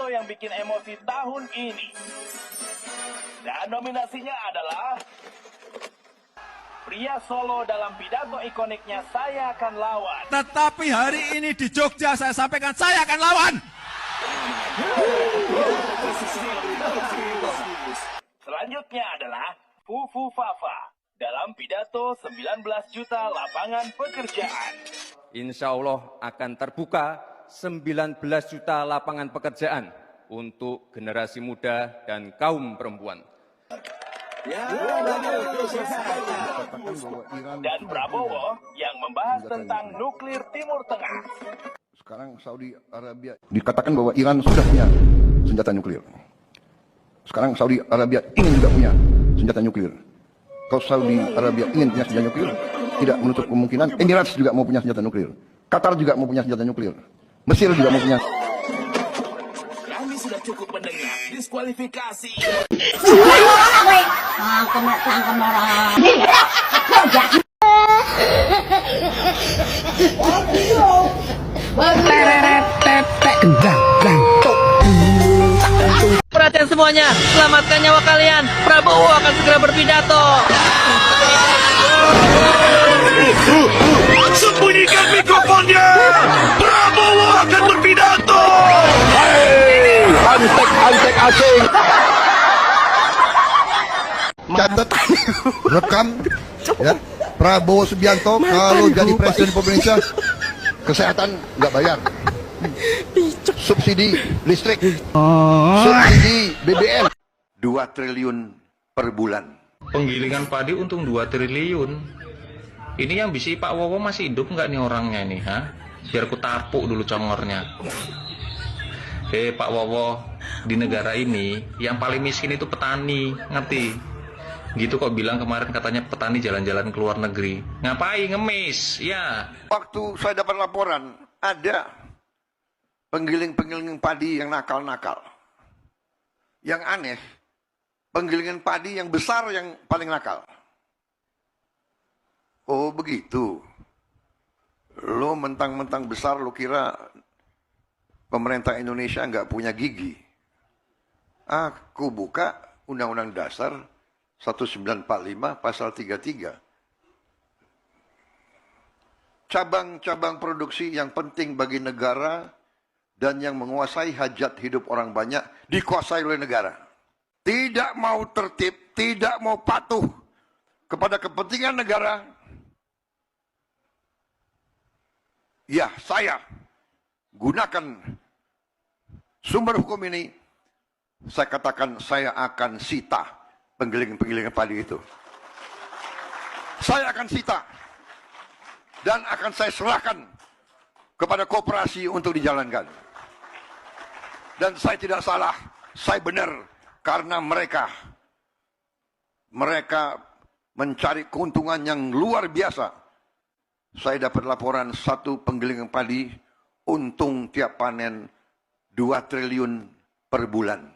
pidato yang bikin emosi tahun ini. Dan nominasinya adalah pria solo dalam pidato ikoniknya Saya Akan Lawan. Tetapi hari ini di Jogja saya sampaikan saya akan lawan. Selanjutnya adalah Fufu Fafa dalam pidato 19 juta lapangan pekerjaan. Insya Allah akan terbuka 19 juta lapangan pekerjaan untuk generasi muda dan kaum perempuan. Dan Prabowo yang membahas tentang nuklir Timur Tengah. Sekarang Saudi Arabia dikatakan bahwa Iran sudah punya senjata nuklir. Sekarang Saudi Arabia ingin juga punya senjata nuklir. Kalau Saudi Arabia ingin punya senjata nuklir, tidak menutup kemungkinan Emirates juga mau punya senjata nuklir. Qatar juga mau punya senjata nuklir. Mesir juga mau punya. Kami sudah cukup mendengar diskualifikasi. Perhatian semuanya, selamatkan nyawa kalian. Prabowo akan segera berpidato. Sembunyikan mikrofonnya. Prabowo akan berpidato. Antek asing. Catatan rekam ya. Prabowo Subianto kalau jadi presiden Republik Indonesia kesehatan nggak bayar. Subsidi listrik, subsidi BBM 2 triliun per bulan. Penggilingan padi untung 2 triliun. Ini yang bisi Pak Wowo masih hidup nggak nih orangnya nih, ha? Biar ku tapuk dulu congornya. Pak Wowo, di negara ini yang paling miskin itu petani, ngerti? Gitu kok bilang kemarin katanya petani jalan-jalan ke luar negeri. Ngapain ngemis? Ya. Waktu saya dapat laporan ada penggiling-penggiling padi yang nakal-nakal. Yang aneh, penggilingan padi yang besar yang paling nakal. Oh begitu. Lo mentang-mentang besar lo kira pemerintah Indonesia nggak punya gigi. Aku buka Undang-Undang Dasar 1945 pasal 33. Cabang-cabang produksi yang penting bagi negara dan yang menguasai hajat hidup orang banyak dikuasai oleh negara. Tidak mau tertib, tidak mau patuh kepada kepentingan negara. Ya, saya gunakan sumber hukum ini. Saya katakan saya akan sita penggiling-penggilingan padi itu. Saya akan sita dan akan saya serahkan kepada koperasi untuk dijalankan. Dan saya tidak salah, saya benar karena mereka mencari keuntungan yang luar biasa. Saya dapat laporan satu penggilingan padi untung tiap panen 2 triliun per bulan.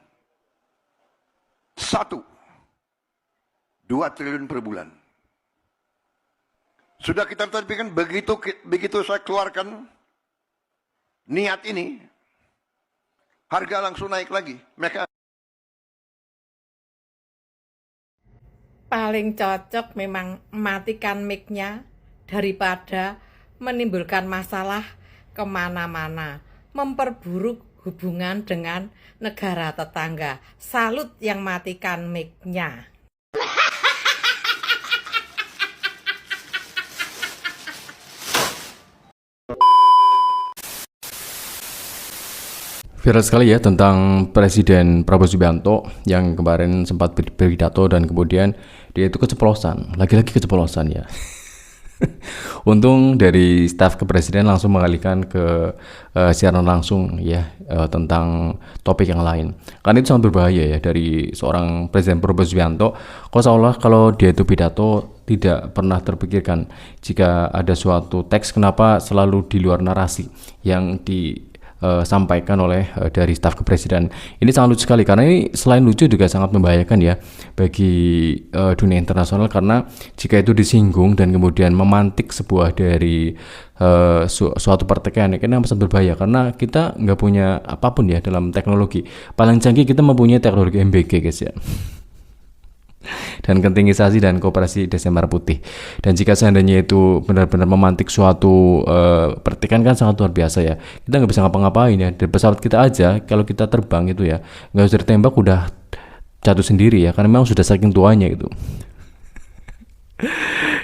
2 triliun per bulan. Sudah kita terpikirkan begitu saya keluarkan niat ini, harga langsung naik lagi. Mereka paling cocok memang matikan mic-nya daripada menimbulkan masalah kemana-mana, memperburuk hubungan dengan negara tetangga. Salut yang matikan mic-nya. Viral sekali ya tentang Presiden Prabowo Subianto yang kemarin sempat berpidato dan kemudian dia itu keceplosan, lagi-lagi keceplosan ya. Untung dari staf kepresiden langsung mengalihkan ke siaran langsung ya tentang topik yang lain. Karena itu sangat berbahaya ya dari seorang Presiden Prabowo Subianto. Seolah kalau dia itu pidato tidak pernah terpikirkan jika ada suatu teks kenapa selalu di luar narasi yang di disampaikan oleh dari staf kepresidenan. Ini sangat lucu sekali karena ini selain lucu juga sangat membahayakan ya bagi dunia internasional, karena jika itu disinggung dan kemudian memantik sebuah dari suatu pertikaian, ini sangat berbahaya karena kita nggak punya apapun ya dalam teknologi. Paling canggih kita mempunyai teknologi MBG guys ya, dan kentingisasi dan kooperasi Desember Putih. Dan jika seandainya itu benar-benar memantik suatu pertikaian kan sangat luar biasa ya, kita nggak bisa ngapa-ngapain ya. Dari pesawat kita aja kalau kita terbang itu ya nggak usah ditembak udah jatuh sendiri ya, karena memang sudah saking tuanya gitu.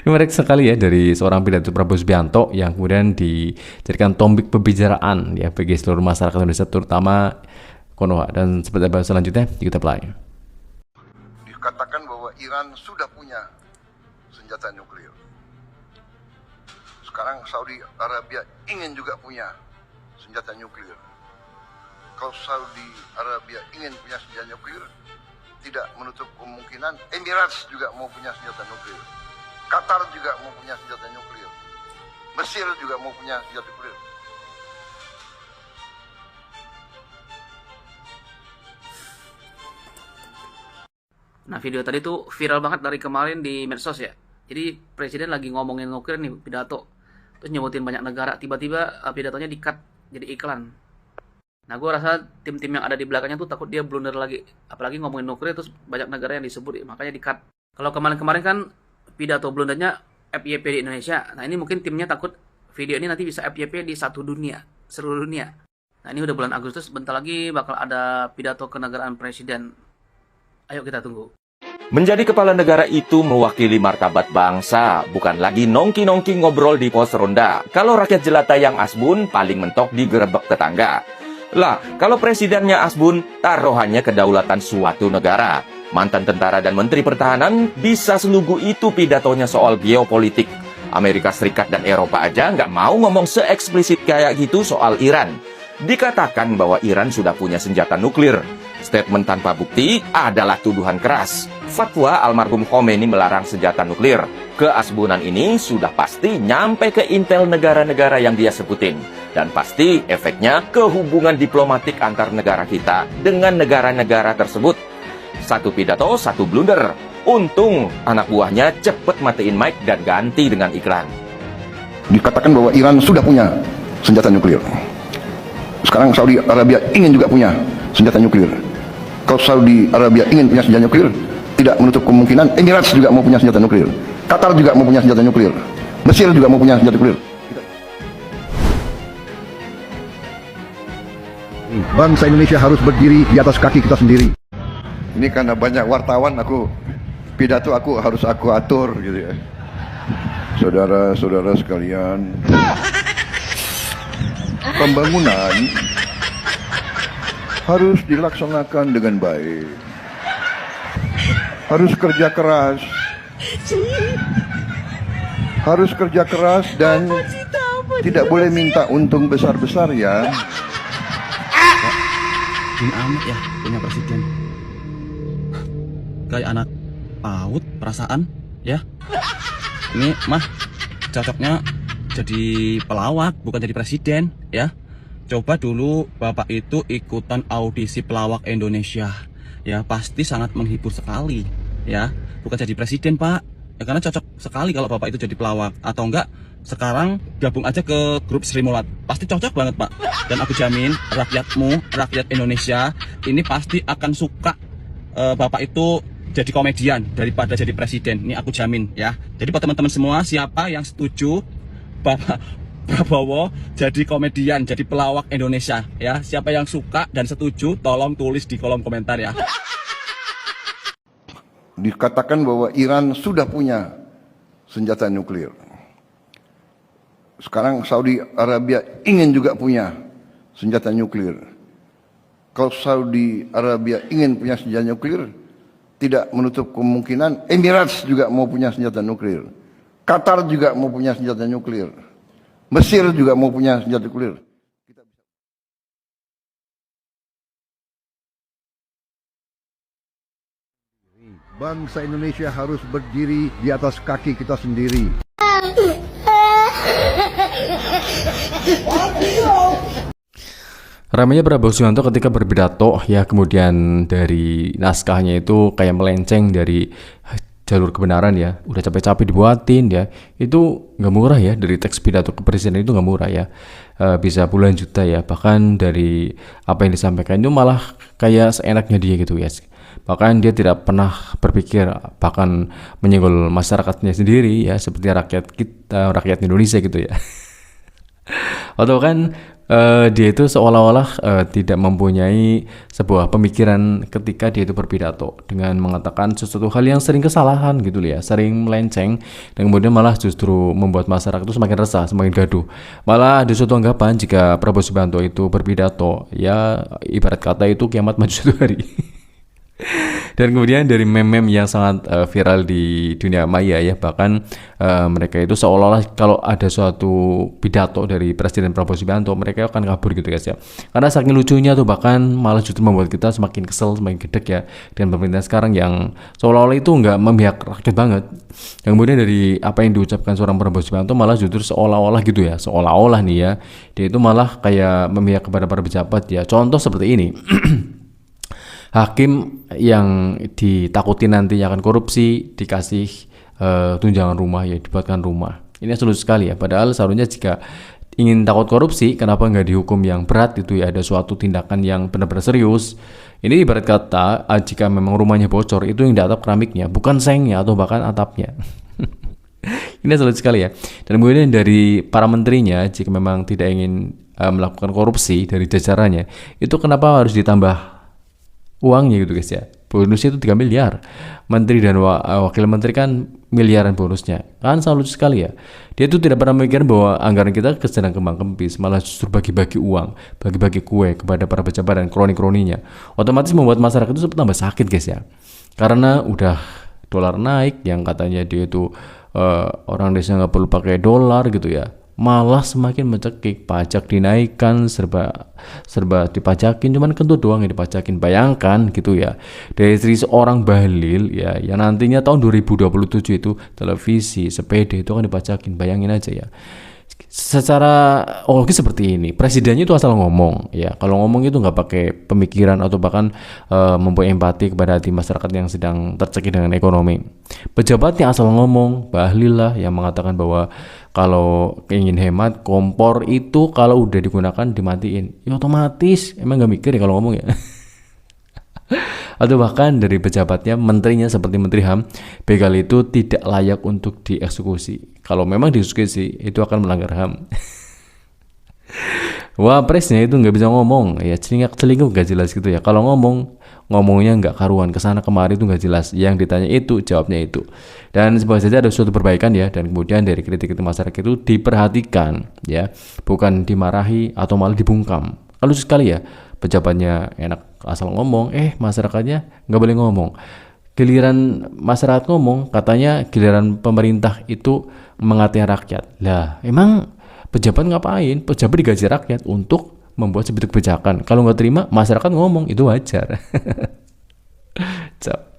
Ini menarik sekali ya dari seorang pidato Prabowo Subianto yang kemudian dijadikan topik pembicaraan ya bagi seluruh masyarakat Indonesia, terutama Konoha. Dan seperti apa selanjutnya kita play. Dikatakan bahwa Iran sudah punya senjata nuklir. Sekarang Saudi Arabia ingin juga punya senjata nuklir. Kalau Saudi Arabia ingin punya senjata nuklir, tidak menutup kemungkinan Emirates juga mau punya senjata nuklir. Qatar juga mau punya senjata nuklir. Mesir juga mau punya senjata nuklir. Nah, video tadi tuh viral banget dari kemarin di medsos ya. Jadi presiden lagi ngomongin nuklir nih, pidato. Terus nyebutin banyak negara, tiba-tiba pidatonya di-cut jadi iklan. Nah, gue rasa tim-tim yang ada di belakangnya tuh takut dia blunder lagi. Apalagi ngomongin nuklir terus banyak negara yang disebut, makanya di-cut. Kalau kemarin-kemarin kan pidato blundernya FYP di Indonesia. Nah, ini mungkin timnya takut video ini nanti bisa FYP di seluruh dunia. Nah, ini udah bulan Agustus, bentar lagi bakal ada pidato kenegaraan presiden. Ayo kita tunggu. Menjadi kepala negara itu mewakili martabat bangsa, bukan lagi nongki-nongki ngobrol di pos ronda. Kalau rakyat jelata yang asbun, paling mentok digerebek tetangga. Lah, kalau presidennya asbun, taruhannya kedaulatan suatu negara. Mantan tentara dan menteri pertahanan bisa selugu itu pidatonya soal geopolitik. Amerika Serikat dan Eropa aja nggak mau ngomong se-eksplisit kayak gitu soal Iran. Dikatakan bahwa Iran sudah punya senjata nuklir. Statement tanpa bukti adalah tuduhan keras. Fatwa almarhum Khomeini melarang senjata nuklir. Keasbunan ini sudah pasti nyampe ke intel negara-negara yang dia sebutin. Dan pasti efeknya ke hubungan diplomatik antar negara kita dengan negara-negara tersebut. Satu pidato, satu blunder. Untung anak buahnya cepet matiin mic dan ganti dengan iklan. Dikatakan bahwa Iran sudah punya senjata nuklir. Sekarang Saudi Arabia ingin juga punya senjata nuklir. Kalau Saudi Arabia ingin punya senjata nuklir, tidak menutup kemungkinan Emirates juga mau punya senjata nuklir. Qatar juga mau punya senjata nuklir. Mesir juga mau punya senjata nuklir. Bangsa Indonesia harus berdiri di atas kaki kita sendiri. Ini karena banyak wartawan, pidato harus aku atur gitu ya. Saudara-saudara sekalian, pembangunan harus dilaksanakan dengan baik. Harus kerja keras. Harus kerja keras dan tidak boleh minta untung besar-besar ya. Ini amat ya punya presiden. Kayak anak PAUD perasaan ya. Ini mah cocoknya jadi pelawak bukan jadi presiden ya. Coba dulu Bapak itu ikutan audisi pelawak Indonesia ya, pasti sangat menghibur sekali ya. Bukan jadi presiden Pak ya, karena cocok sekali kalau Bapak itu jadi pelawak. Atau enggak sekarang gabung aja ke grup Sri Mulat, pasti cocok banget Pak. Dan aku jamin rakyatmu, rakyat Indonesia ini pasti akan suka Bapak itu jadi komedian daripada jadi presiden. Ini aku jamin ya. Jadi buat teman-teman semua, siapa yang setuju Bapak Prabowo jadi komedian, jadi pelawak Indonesia ya, siapa yang suka dan setuju tolong tulis di kolom komentar ya. Dikatakan bahwa Iran sudah punya senjata nuklir. Sekarang Saudi Arabia ingin juga punya senjata nuklir. Kalau Saudi Arabia ingin punya senjata nuklir, tidak menutup kemungkinan Emirates juga mau punya senjata nuklir. Qatar juga mau punya senjata nuklir. Mesir juga mau punya senjata nuklir. Bangsa Indonesia harus berdiri di atas kaki kita sendiri. Ramainya Prabowo Subianto ketika berpidato ya, kemudian dari naskahnya itu kayak melenceng dari jalur kebenaran ya, udah capek-capek dibuatin ya, itu nggak murah ya, dari teks pidato kepresidenan itu nggak murah ya. Bisa puluhan juta ya, bahkan dari apa yang disampaikan itu malah kayak seenaknya dia gitu ya. Bahkan dia tidak pernah berpikir bahkan menyenggol masyarakatnya sendiri ya, seperti rakyat kita, rakyat Indonesia gitu ya. Atau kan dia itu seolah-olah tidak mempunyai sebuah pemikiran ketika dia itu berpidato dengan mengatakan sesuatu hal yang sering kesalahan gitu ya, sering melenceng, dan kemudian malah justru membuat masyarakat itu semakin resah, semakin gaduh. Malah ada suatu anggapan jika Prabowo Subianto itu berpidato ya, ibarat kata itu kiamat maju suatu hari. Dan kemudian dari meme-meme yang sangat viral di dunia maya ya, bahkan mereka itu seolah-olah kalau ada suatu pidato dari Presiden Prabowo Subianto mereka akan kabur gitu guys ya, karena saking lucunya tuh, bahkan malah justru membuat kita semakin kesel, semakin gedek ya dengan pemerintah sekarang yang seolah-olah itu nggak memihak rakyat banget. Yang kemudian dari apa yang diucapkan seorang Prabowo Subianto malah justru seolah-olah gitu ya, seolah-olah nih ya, dia itu malah kayak memihak kepada para pejabat ya. Contoh seperti ini. Hakim yang ditakuti nantinya akan korupsi dikasih tunjangan rumah ya, dibuatkan rumah. Ini sulit sekali ya, padahal seharusnya jika ingin takut korupsi, kenapa nggak dihukum yang berat itu ya, ada suatu tindakan yang benar-benar serius. Ini ibarat kata jika memang rumahnya bocor, itu yang di atap keramiknya, bukan sengnya atau bahkan atapnya. Ini sulit sekali ya. Dan kemudian dari para menterinya, jika memang tidak ingin melakukan korupsi dari jajarannya, itu kenapa harus ditambah uangnya gitu guys ya. Bonusnya itu 3 miliar. Menteri dan wakil menteri kan miliaran bonusnya. Kan selalu sekali ya. Dia itu tidak pernah memikirkan bahwa anggaran kita sedang kembang kempis, malah justru bagi-bagi uang, bagi-bagi kue kepada para pejabat dan kroni-kroninya. Otomatis membuat masyarakat itu tambah sakit guys ya. Karena udah dolar naik, yang katanya dia itu orang desa nggak perlu pakai dolar gitu ya, malah semakin mencekik. Pajak dinaikkan, serba dipajakin, cuman kentut doang yang dipajakin. Bayangkan gitu ya, dari seorang Bahlil ya, yang nantinya tahun 2027 itu televisi, sepeda itu akan dipajakin. Bayangin aja ya. Secara logis seperti ini, presidennya itu asal ngomong ya. Kalau ngomong itu nggak pakai pemikiran atau bahkan mempunyai empati kepada hati masyarakat yang sedang tercekik dengan ekonomi. Pejabatnya asal ngomong, Bahlil lah yang mengatakan bahwa kalau ingin hemat, kompor itu kalau udah digunakan dimatiin. Ya otomatis, emang nggak mikir ya kalau ngomong ya. Atau bahkan dari pejabatnya, menterinya seperti Menteri HAM, begal itu tidak layak untuk dieksekusi. Kalau memang dieksekusi, itu akan melanggar HAM. Wah, presnya itu nggak bisa ngomong, ya celingak nggak jelas gitu ya. Kalau ngomongnya nggak karuan, kesana kemari itu nggak jelas. Yang ditanya itu, jawabnya itu. Dan semoga saja ada suatu perbaikan ya. Dan kemudian dari kritik itu masyarakat itu diperhatikan ya, bukan dimarahi atau malah dibungkam. Kalau sekali ya, pejabatnya enak asal ngomong, masyarakatnya nggak boleh ngomong. Giliran masyarakat ngomong, katanya giliran pemerintah itu mengatain rakyat. Lah, emang pejabat ngapain? Pejabat digaji rakyat untuk membuat sebuah kebijakan. Kalau nggak terima, masyarakat ngomong, itu wajar. Ciao.